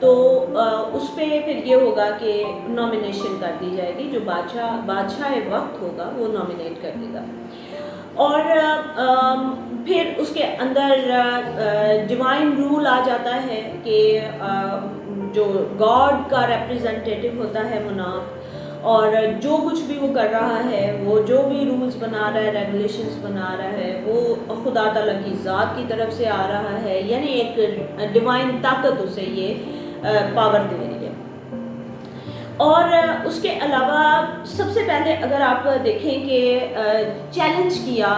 تو اس پہ پھر یہ ہوگا کہ نامینیشن کر دی جائے گی، جو بادشاہ وقت ہوگا وہ نامینیٹ کر دے گا، اور پھر اس کے اندر ڈیوائن رول آ جاتا ہے کہ جو گاڈ کا ریپریزنٹیٹیو ہوتا ہے monarch، اور جو کچھ بھی وہ کر رہا ہے، وہ جو بھی رولز بنا رہا ہے، ریگولیشنز بنا رہا ہے، وہ خدا تعالیٰ کی ذات کی طرف سے آ رہا ہے، یعنی ایک ڈیوائن طاقت اسے یہ پاور دے رہی ہے۔ اور اس کے علاوہ سب سے پہلے اگر آپ دیکھیں کہ چیلنج کیا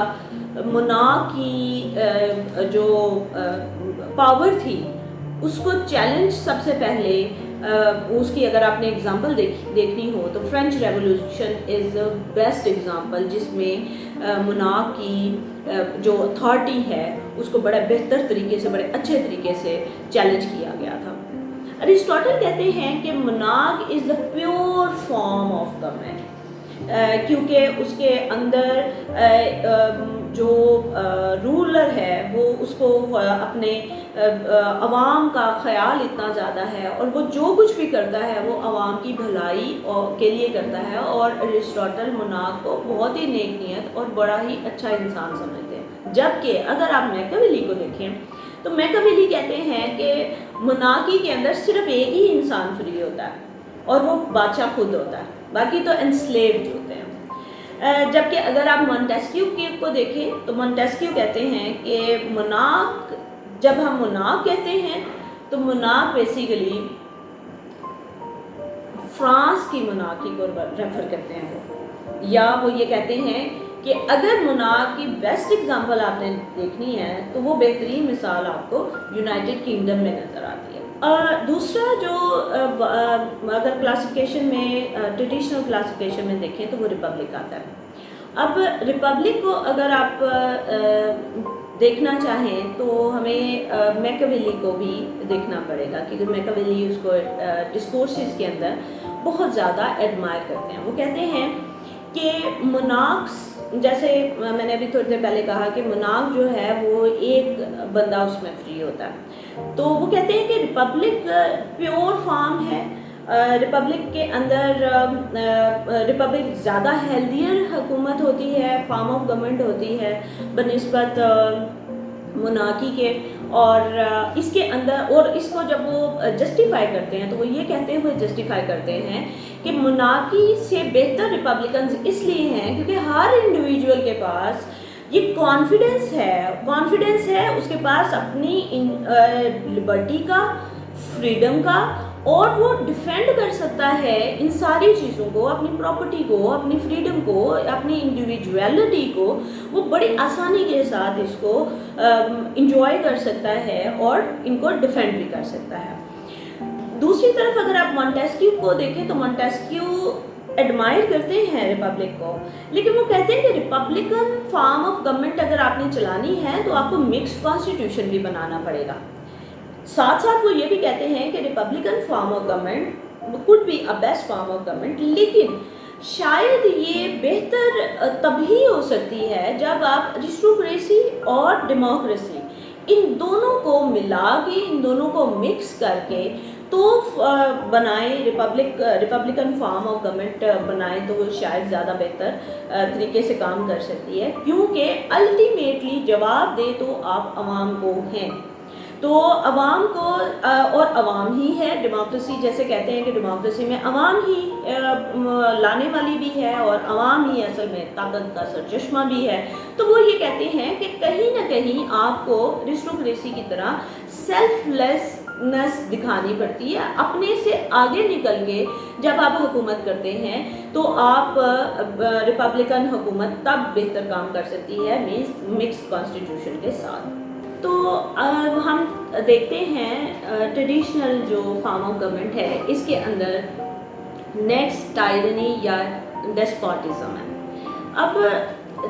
monarch کی جو پاور تھی، اس کو چیلنج سب سے پہلے اس کی اگر آپ نے اگزامپل دیکھنی ہو تو French revolution is the best example, جس میں monarch کی جو اتھارٹی ہے اس کو بڑے بہتر طریقے سے، بڑے اچھے طریقے سے چیلنج کیا گیا تھا۔ ارسطاٹل کہتے ہیں کہ monarch is the pure form of government, کیونکہ اس کے اندر جو رولر ہے وہ اس کو اپنے عوام کا خیال اتنا زیادہ ہے، اور وہ جو کچھ بھی کرتا ہے وہ عوام کی بھلائی کے لیے کرتا ہے، اور ارسطاٹل monarch کو بہت ہی نیک نیت اور بڑا ہی اچھا انسان سمجھتے ہیں۔ جبکہ اگر آپ میکیاویلی کو دیکھیں تو میکیاویلی کہتے ہیں کہ monarchy کے اندر صرف ایک ہی انسان فری ہوتا ہے، اور وہ بادشاہ خود ہوتا ہے، باقی تو انسلیوڈ ہوتے ہیں۔ جبکہ اگر آپ مونٹیسکیو کو دیکھیں تو مونٹیسکیو کہتے ہیں کہ monarch، جب ہم monarch کہتے ہیں تو monarch بیسیکلی فرانس کی monarchy کو ریفر کرتے ہیں، یا وہ یہ کہتے ہیں کہ اگر monarch کی بیسٹ ایگزامپل آپ نے دیکھنی ہے تو وہ بہترین مثال آپ کو یونائٹڈ کنگڈم میں نظر آتی ہے۔ دوسرا جو اگر کلاسیفیکیشن میں ٹریڈیشنل کلاسیفیکیشن میں دیکھیں تو وہ ریپبلک آتا ہے۔ اب ریپبلک کو اگر آپ دیکھنا چاہیں تو ہمیں میکیاویلی کو بھی دیکھنا پڑے گا، کیونکہ میکیاویلی اس کو ڈسکورسز کے اندر بہت زیادہ ایڈمائر کرتے ہیں۔ وہ کہتے ہیں کہ monarchs، جیسے میں نے ابھی تھوڑی دیر پہلے کہا کہ monarch جو ہے وہ ایک بندہ اس میں فری ہوتا ہے، تو وہ کہتے ہیں کہ ریپبلک پیور فارم ہے۔ ریپبلک کے اندر ریپبلک زیادہ ہیلدیئر حکومت ہوتی ہے، فارم آف گورنمنٹ ہوتی ہے بنسبت monarchy کے، اور اس کے اندر، اور اس کو جب وہ جسٹیفائی کرتے ہیں تو وہ یہ کہتے ہوئے جسٹیفائی کرتے ہیں کہ monarchy سے بہتر ریپبلکنز اس لیے ہیں کیونکہ ہر انڈیویجول کے پاس یہ کانفیڈنس ہے اس کے پاس اپنی لبرٹی کا، فریڈم کا، اور وہ ڈیفینڈ کر سکتا ہے ان ساری چیزوں کو، اپنی پراپرٹی کو، اپنی فریڈم کو، اپنی انڈیویجویلٹی کو، وہ بڑی آسانی کے ساتھ اس کو انجوائے کر سکتا ہے اور ان کو ڈیفینڈ بھی کر سکتا ہے۔ دوسری طرف اگر آپ مونٹیسکیو کو دیکھیں تو مونٹیسکیو ایڈمائر کرتے ہیں ریپبلک کو، لیکن وہ کہتے ہیں کہ ریپبلکن فارم آف گورنمنٹ اگر آپ نے چلانی ہے تو آپ کو مکسڈ کانسٹیٹیوشن بھی بنانا پڑے گا۔ ساتھ ساتھ وہ یہ بھی کہتے ہیں کہ Republican form of government could be a best form of government، لیکن شاید یہ بہتر تبھی ہو سکتی ہے جب آپ ارسٹوکریسی اور ڈیموکریسی ان دونوں کو ملا کے، ان دونوں کو مکس کر کے تو بنائیں، ریپبلکن فارم آف گورنمنٹ بنائیں تو وہ شاید زیادہ بہتر طریقے سے کام کر سکتی ہے، کیونکہ الٹیمیٹلی جواب دے تو آپ عوام کو ہیں، تو عوام کو، اور عوام ہی ہے ڈیموکریسی، جیسے کہتے ہیں کہ ڈیموکریسی میں عوام ہی لانے والی بھی ہے اور عوام ہی اصل میں طاقت کا سرچشمہ بھی ہے، تو وہ یہ کہتے ہیں کہ کہیں نہ کہیں آپ کو ارسٹوکریسی کی طرح سیلف لیسنس دکھانی پڑتی ہے، اپنے سے آگے نکل کے جب آپ حکومت کرتے ہیں تو آپ ریپبلکن حکومت تب بہتر کام کر سکتی ہے مکس کانسٹیٹیوشن کے ساتھ۔ تو ہم دیکھتے ہیں ٹریڈیشنل جو فارم آف گورنمنٹ ہے اس کے اندر نیکسٹ ٹائرنی یا ڈیسپوٹزم ہے۔ اب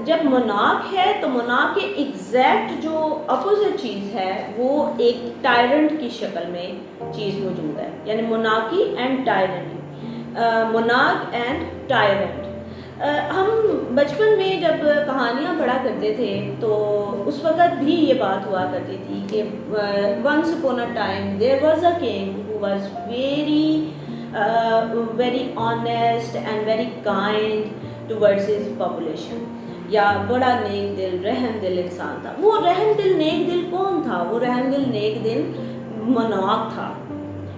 جب monarch ہے تو monarch کے ایگزیکٹ جو اپوزٹ چیز ہے وہ ایک ٹائرنٹ کی شکل میں چیز موجود ہے، یعنی monarchy and tyranny، monarch and tyrant۔ ہم بچپن میں جب کہانیاں پڑھا کرتے تھے تو اس وقت بھی یہ بات ہوا کرتی تھی کہ once upon a time there was a king who was very honest and very kind towards his population, یا بڑا نیک دل رحم دل انسان تھا۔ وہ رحم دل نیک دل کون تھا؟ وہ رحم دل نیک دل مناک تھا،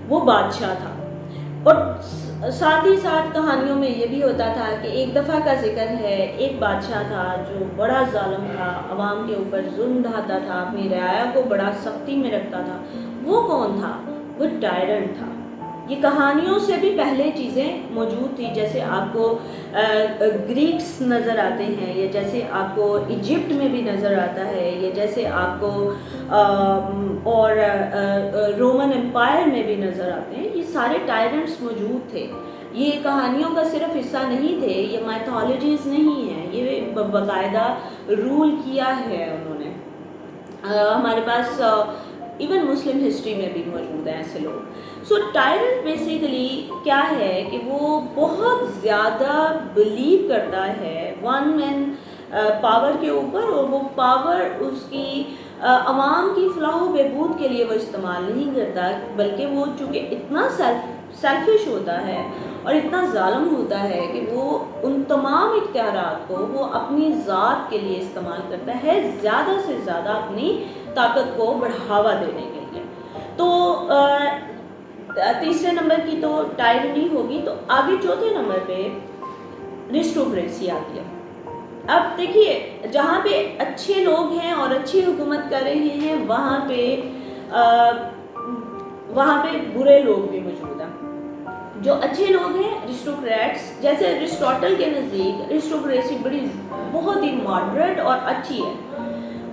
وہ بادشاہ تھا۔ اور ساتھ ہی ساتھ کہانیوں میں یہ بھی ہوتا تھا کہ ایک دفعہ کا ذکر ہے، ایک بادشاہ تھا جو بڑا ظالم تھا، عوام کے اوپر ظلم ڈھاتا تھا، اپنی رعایا کو بڑا سختی میں رکھتا تھا۔ وہ کون تھا؟ وہ ٹائرنٹ تھا۔ یہ کہانیوں سے بھی پہلے چیزیں موجود تھی، جیسے آپ کو گریکس نظر آتے ہیں، یا جیسے آپ کو ایجپٹ میں بھی نظر آتا ہے، یا جیسے آپ کو اور رومن امپائر میں بھی نظر آتے ہیں۔ یہ سارے ٹائرنٹس موجود تھے۔ یہ کہانیوں کا صرف حصہ نہیں تھے، یہ مائتھالوجیز نہیں ہیں، یہ باقاعدہ رول کیا ہے انہوں نے۔ ہمارے پاس ایون مسلم ہسٹری میں بھی موجود ہیں ایسے لوگ۔ سو ٹائرنٹ بیسیکلی کیا ہے کہ وہ بہت زیادہ بلیو کرتا ہے ون مین پاور کے اوپر، اور وہ پاور اس کی عوام کی فلاح و بہبود کے لیے وہ استعمال نہیں کرتا، بلکہ وہ چونکہ اتنا سیلفش ہوتا ہے اور اتنا ظالم ہوتا ہے کہ وہ ان تمام اختیارات کو وہ اپنی ذات کے لیے استعمال کرتا ہے، زیادہ سے زیادہ اپنی طاقت کو بڑھاوا دینے کے لیے۔ تو تیسرے نمبر کی تو ٹائرنی ہوگی، تو آگے چوتھے نمبر پہ ریسٹوکریسی آتی ہے۔ اب دیکھیے، جہاں پہ اچھے لوگ ہیں اور اچھی حکومت کر رہے ہیں وہاں پہ برے لوگ بھی موجود ہیں۔ جو اچھے لوگ ہیں ریسٹوکریٹس، جیسے ارسطاٹل کے نزدیک ریسٹوکریسی بہت ہی ماڈریٹ اور اچھی ہے۔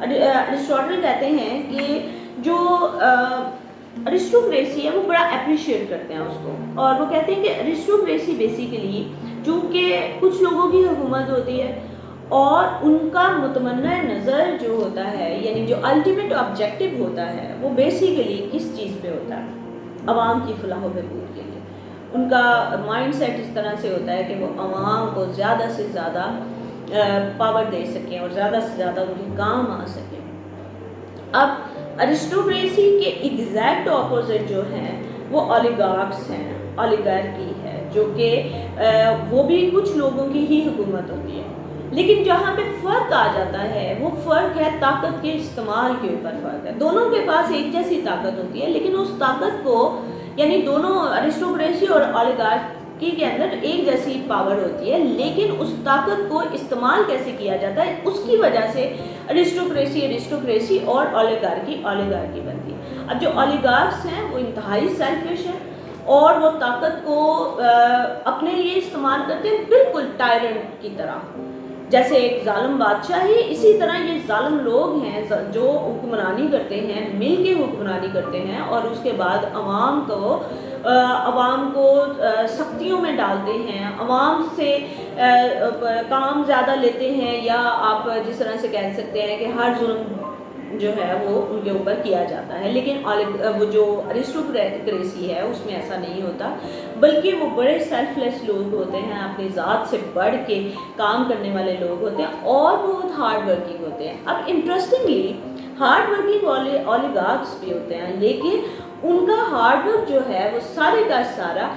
ارسطاٹل کہتے ہیں کہ جو ارسٹوکریسی ہے وہ بڑا اپریشیٹ کرتے ہیں اس کو، اور وہ کہتے ہیں کہ ارسٹوکریسی بیسیکلی چونکہ کچھ لوگوں کی حکومت ہوتی ہے اور ان کا متمنع نظر جو ہوتا ہے، یعنی جو الٹیمیٹ آبجیکٹو ہوتا ہے، وہ بیسیکلی کس چیز پہ ہوتا ہے؟ عوام کی فلاح و بہبود کے لیے۔ ان کا مائنڈ سیٹ اس طرح سے ہوتا ہے کہ وہ عوام کو زیادہ سے زیادہ پاور دے سکیں اور زیادہ سے زیادہ ان کے کام آ سکیں۔ اب ارسٹوکریسی کے ایگزیکٹ اپوزٹ جو ہیں وہ اولیگارکس ہیں، اولیگارکی ہے، جو کہ وہ بھی کچھ لوگوں کی ہی حکومت ہوتی ہے۔ لیکن جہاں پہ فرق آ جاتا ہے وہ فرق ہے طاقت کے استعمال کے اوپر فرق ہے۔ دونوں کے پاس ایک جیسی طاقت ہوتی ہے، لیکن اس طاقت کو، یعنی دونوں ارسٹوکریسی اور اولیگارکی کے اندر ایک جیسی پاور ہوتی ہے، لیکن اس طاقت کو استعمال کیسے کیا جاتا ہے اس کی وجہ سے ارسٹوکریسی اور اولیگارکی بنتی ہے۔ اب جو اولیگارکس ہیں وہ انتہائی سیلفش ہیں اور وہ طاقت کو اپنے لیے استعمال کرتے ہیں، بالکل ٹائرنٹ کی طرح۔ جیسے ایک ظالم بادشاہ ہے، اسی طرح یہ ظالم لوگ ہیں جو حکمرانی کرتے ہیں، مل کے حکمرانی کرتے ہیں، اور اس کے بعد عوام کو سختیوں میں ڈالتے ہیں، عوام سے کام زیادہ لیتے ہیں، یا آپ جس طرح سے کہہ سکتے ہیں کہ ہر ظلم جو ہے وہ ان کے اوپر کیا جاتا ہے۔ لیکن وہ جو ارسٹوکریسی ہے اس میں ایسا نہیں ہوتا، بلکہ وہ بڑے سیلف لیس لوگ ہوتے ہیں، اپنی ذات سے بڑھ کے کام کرنے والے لوگ ہوتے ہیں اور بہت ہارڈ ورکنگ ہوتے ہیں۔ اب انٹرسٹنگلی ہارڈ ورکنگ اولیگارکس بھی ہوتے ہیں، لیکن ان کا ہارڈ ورک جو ہے وہ سارے کا سارا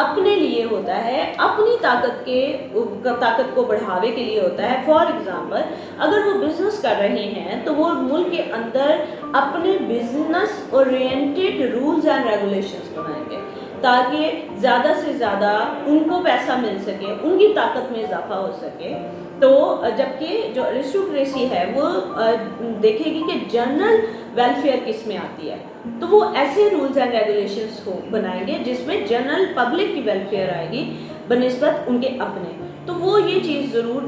اپنے لیے ہوتا ہے، اپنی طاقت کو بڑھاوے کے لیے ہوتا ہے۔ فار ایگزامپل، اگر وہ بزنس کر رہے ہیں تو وہ ملک کے اندر اپنے business oriented rules and regulations بنائیں گے تاکہ زیادہ سے زیادہ ان کو پیسہ مل سکے، ان کی طاقت میں اضافہ ہو سکے۔ تو جبکہ جو ارسٹوکریسی ہے وہ دیکھے گی کہ جنرل ویلفیئر کس میں آتی ہے، تو وہ ایسے رولز اینڈ ریگولیشنز کو بنائیں گے جس میں جنرل پبلک کی ویلفیئر آئے گی بنسبت ان کے اپنے۔ تو وہ یہ چیز ضرور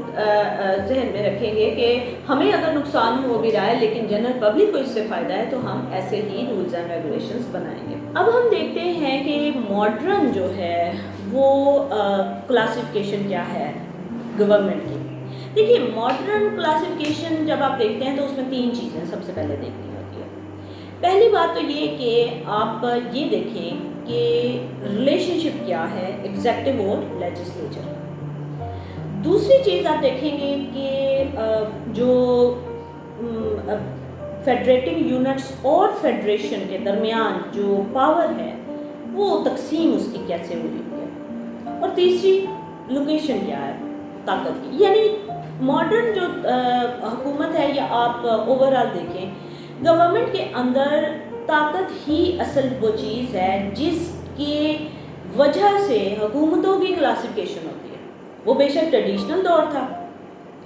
ذہن میں رکھیں گے کہ ہمیں اگر نقصان ہو بھی رہا ہے لیکن جنرل پبلک کو اس سے فائدہ ہے، تو ہم ایسے ہی رولز اینڈ ریگولیشنز بنائیں گے۔ اب ہم دیکھتے ہیں کہ ماڈرن جو ہے وہ کلاسیفیکیشن کیا ہے گورنمنٹ کی۔ دیکھیے، ماڈرن کلاسیفیکیشن جب آپ دیکھتے ہیں تو اس میں 3 چیزیں سب سے پہلے دیکھنی ہوتی ہے۔ پہلی بات تو یہ کہ آپ یہ دیکھیں کہ ریلیشن شپ کیا ہے ایگزیکٹو اور لیجسلیچر۔ دوسری چیز آپ دیکھیں گے کہ جو فیڈریٹنگ یونٹس اور فیڈریشن کے درمیان جو پاور ہے وہ تقسیم اس کی کیسے ہوئی ہے. اور تیسری لوکیشن کیا ہے طاقت کی. یعنی ماڈرن جو حکومت ہے یا آپ اوور آل دیکھیں گورنمنٹ کے اندر طاقت ہی اصل وہ چیز ہے جس کی وجہ سے حکومتوں کی کلاسیفیکیشن ہوتی ہے. وہ بے شک ٹریڈیشنل دور تھا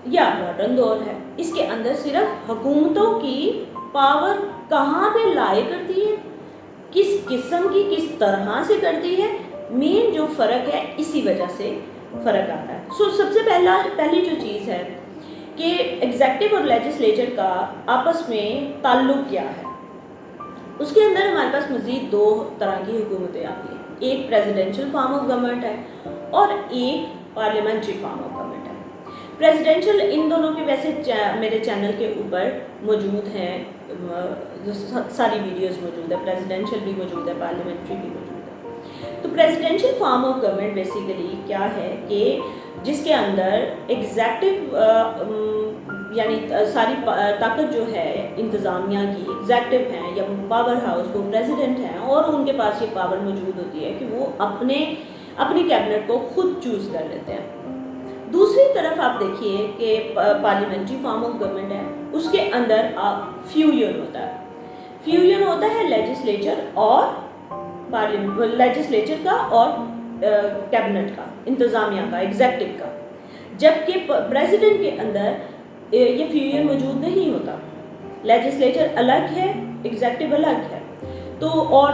یا ماڈرن دور ہے, اس کے اندر صرف حکومتوں کی پاور کہاں پہ لائے کرتی ہے, کس قسم کی کس طرح سے کرتی ہے, مین جو فرق ہے اسی وجہ سے فرق آتا ہے. سب سے پہلی جو چیز ہے کہ ایگزیکٹو اور لیجسلیچر کا آپس میں تعلق کیا ہے. اس کے اندر ہمارے پاس مزید دو طرح کی حکومتیں آتی ہیں. ایک پریزیڈینشیل فارم آف گورنمنٹ ہے اور ایک پارلیمنٹری فارم آف گورنمنٹ ہے. پریزیڈینشیل ان دونوں کے ویسے میرے چینل کے اوپر موجود ہیں, ساری ویڈیوز موجود ہے. پریزیڈینشیل بھی موجود ہے, پارلیمنٹری بھی موجود ہے. تو presidential form of government basically کیا ہے کہ جس کے اندر ایگزیکٹو یعنی ساری طاقت جو ہے انتظامیہ کی ایگزیکٹو ہیں یا پاور ہاؤس وہ پریزیڈنٹ ہیں اور ان کے پاس یہ پاور موجود ہوتی ہے کہ وہ اپنی کیبنٹ کو خود چوز کر لیتے ہیں. دوسری طرف آپ دیکھیے کہ پارلیمنٹری فارم آف گورنمنٹ ہے, اس کے اندر فیوژن ہوتا ہے. فیوژن ہوتا ہے لیجسلیچر کا اور کیبنٹ کا, انتظامیہ کا, ایگزیکٹو کا. جبکہ پریزیڈنٹ کے اندر یہ فیوژن موجود نہیں ہوتا. لیجسلیچر الگ ہے, ایگزیکٹو الگ ہے. تو اور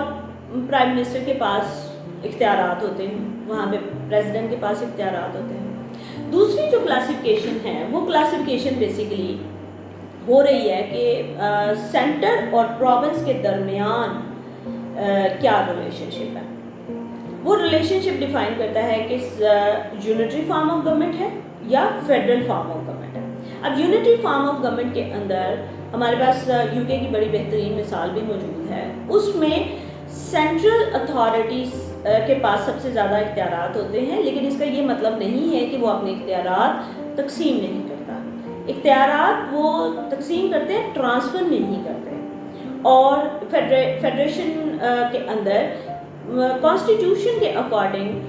پرائم منسٹر کے پاس اختیارات ہوتے ہیں, وہاں پہ پریزیڈنٹ کے پاس اختیارات ہوتے ہیں. دوسری جو کلاسیفیکیشن ہے وہ کلاسیفیکیشن بیسیکلی ہو رہی ہے کہ سینٹر اور پروونس کے درمیان کیا ریلیشن شپ ہے. وہ ریلیشن شپ ڈیفائن کرتا ہے کہ یونٹری فارم آف گورنمنٹ ہے یا فیڈرل فارم آف گورنمنٹ ہے. اب یونٹری فارم آف گورنمنٹ کے اندر ہمارے پاس یو کے کی بڑی بہترین مثال بھی موجود ہے. اس میں سینٹرل اتھارٹیز کے پاس سب سے زیادہ اختیارات ہوتے ہیں, لیکن اس کا یہ مطلب نہیں ہے کہ وہ اپنے اختیارات تقسیم نہیں کرتا. اختیارات وہ تقسیم کرتے ہیں, ٹرانسفر نہیں کرتے. اور فیڈریشن کے اندر کانسٹیٹیوشن کے اکارڈنگ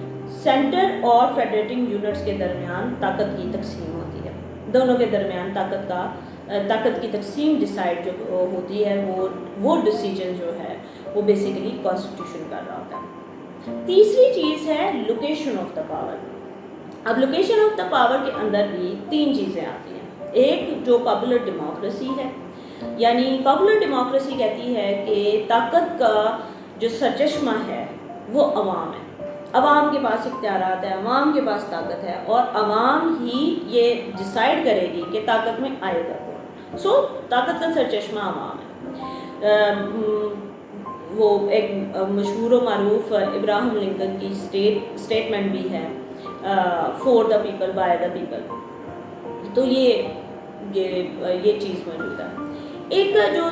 سینٹر اور فیڈریٹنگ یونٹس کے درمیان طاقت کی تقسیم ہوتی ہے. دونوں کے درمیان طاقت کی تقسیم ڈیسائیڈ جو ہوتی ہے وہ ڈیسیجن جو ہے وہ بیسیکلی کانسٹیٹیوشن کر رہا ہوتا ہے. تیسری چیز ہے لوکیشن آف دا پاور. اب لوکیشن آف دا پاور کے اندر بھی تین چیزیں آتی ہیں. ایک جو پاپولر ڈیموکریسی ہے, یعنی پاپولر ڈیموکریسی کہتی ہے کہ طاقت کا جو سرچشمہ ہے وہ عوام ہے. عوام کے پاس اختیارات ہے, عوام کے پاس طاقت ہے اور عوام ہی یہ ڈیسائیڈ کرے گی کہ طاقت میں آئے گا کون. سو طاقت کا سرچشمہ عوام ہے. وہ ایک مشہور و معروف ابراہم لنکن کی اسٹیٹمنٹ بھی ہے, for the people by the people. تو یہ چیز موجود ہے. ایک جو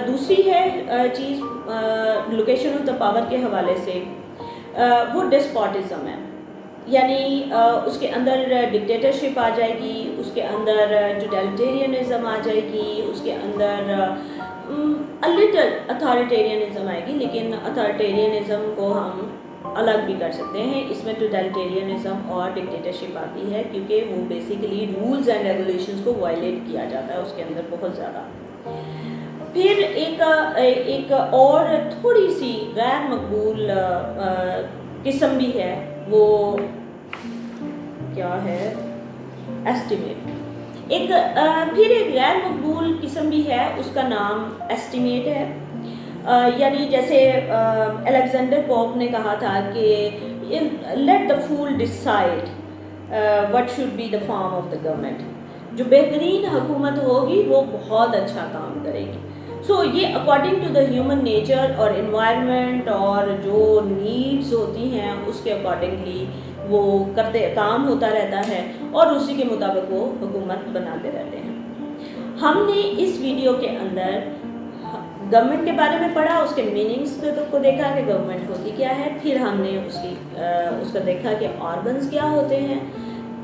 دوسری ہے چیز لوکیشن آف دا پاور کے حوالے سے وہ ڈسپوٹزم ہے. یعنی اس کے اندر ڈکٹیٹرشپ آ جائے گی, اس کے اندر ٹوٹیلیٹیرینزم آ جائے گی, اس کے اندر لٹل اتھارٹیرینزم آئے گی. لیکن اتھارٹیرینزم کو ہم الگ بھی کر سکتے ہیں. اس میں ٹوٹیلیٹیرینزم اور ڈکٹیٹرشپ آتی ہے کیونکہ وہ بیسیکلی رولز اینڈ ریگولیشنز کو وائلیٹ کیا جاتا ہے اس کے اندر بہت زیادہ. پھر ایک اور تھوڑی سی غیر مقبول قسم بھی ہے, وہ کیا ہے, ایسٹیمیٹ. پھر ایک غیر مقبول قسم بھی ہے, اس کا نام ایسٹیمیٹ ہے. یعنی جیسے الیگزینڈر پوپ نے کہا تھا کہ let the fool decide what should be the form of the government. جو بہترین حکومت ہوگی وہ بہت اچھا کام کرے گی. سو یہ according to the human nature اور انوائرمنٹ اور جو نیڈز ہوتی ہیں اس کے اکارڈنگلی وہ کام ہوتا رہتا ہے اور اسی کے مطابق وہ حکومت بناتے رہتے ہیں. ہم نے اس ویڈیو کے اندر گورنمنٹ کے بارے میں پڑھا, اس کے میننگز کو دیکھا کہ گورنمنٹ ہوتی کیا ہے. پھر ہم نے اس کا دیکھا کہ آرگنز کیا ہوتے ہیں,